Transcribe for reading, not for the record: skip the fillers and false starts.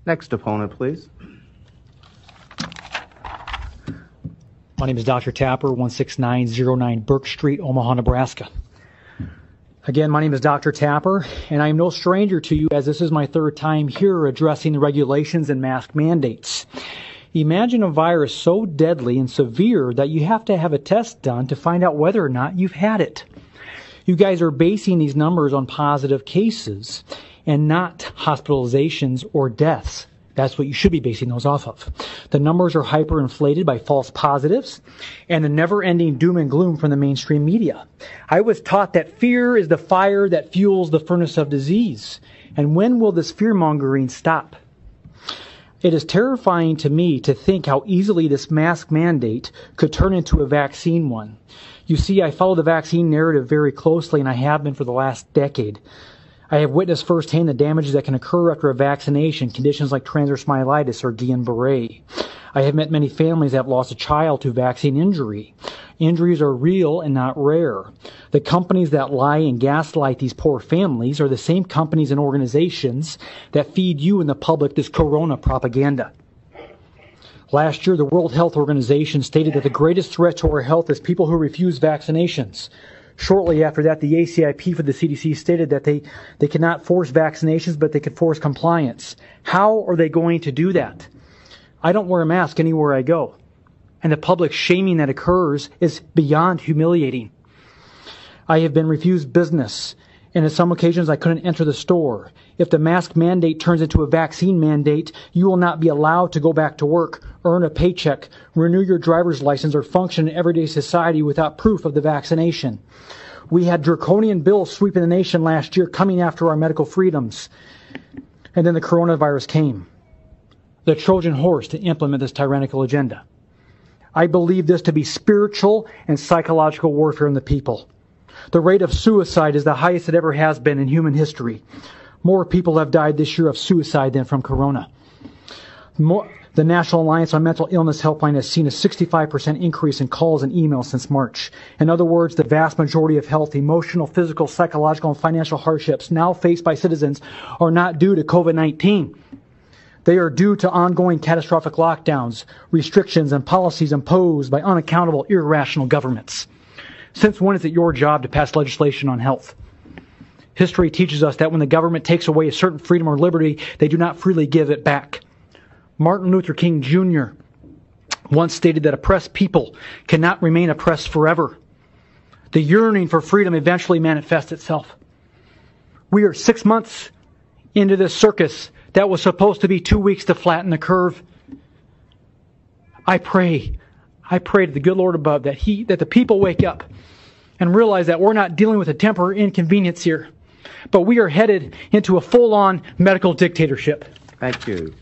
Next opponent, please. My name is Dr. Tapper, 16909 Burke Street, Omaha, Nebraska. Again, my name is Dr. Tapper, and I am no stranger to you as this is my third time here addressing the regulations and mask mandates. Imagine a virus so deadly and severe that you have to have a test done to find out whether or not you've had it. You guys are basing these numbers on positive cases and not hospitalizations or deaths. That's what you should be basing those off of. The numbers are hyperinflated by false positives and the never-ending doom and gloom from the mainstream media. I was taught that fear is the fire that fuels the furnace of disease. And when will this fear-mongering stop? It is terrifying to me to think how easily this mask mandate could turn into a vaccine one. You see, I follow the vaccine narrative very closely, and I have been for the last decade. I have witnessed firsthand the damages that can occur after a vaccination, conditions like transverse myelitis or Guillain-Barré. I have met many families that have lost a child to vaccine injury. Injuries are real and not rare. The companies that lie and gaslight these poor families are the same companies and organizations that feed you and the public this corona propaganda. Last year, the World Health Organization stated that the greatest threat to our health is people who refuse vaccinations. Shortly after that, the ACIP for the CDC stated that they cannot force vaccinations, but they could force compliance. How are they going to do that? I don't wear a mask anywhere I go. And the public shaming that occurs is beyond humiliating. I have been refused business, and on some occasions I couldn't enter the store. If the mask mandate turns into a vaccine mandate, you will not be allowed to go back to work, earn a paycheck, renew your driver's license, or function in everyday society without proof of the vaccination. We had draconian bills sweeping the nation last year coming after our medical freedoms. And then the coronavirus came. The Trojan horse to implement this tyrannical agenda. I believe this to be spiritual and psychological warfare in the people. The rate of suicide is the highest it ever has been in human history. More people have died this year of suicide than from corona. The National Alliance on Mental Illness Helpline has seen a 65% increase in calls and emails since March. In other words, the vast majority of health, emotional, physical, psychological, and financial hardships now faced by citizens are not due to COVID-19. They are due to ongoing catastrophic lockdowns, restrictions, and policies imposed by unaccountable, irrational governments. Since when is it your job to pass legislation on health? History teaches us that when the government takes away a certain freedom or liberty, they do not freely give it back. Martin Luther King Jr. once stated that oppressed people cannot remain oppressed forever. The yearning for freedom eventually manifests itself. We are 6 months into this circus that was supposed to be 2 weeks to flatten the curve. I pray to the good Lord above that the people wake up and realize that we're not dealing with a temporary inconvenience here, but we are headed into a full-on medical dictatorship. Thank you.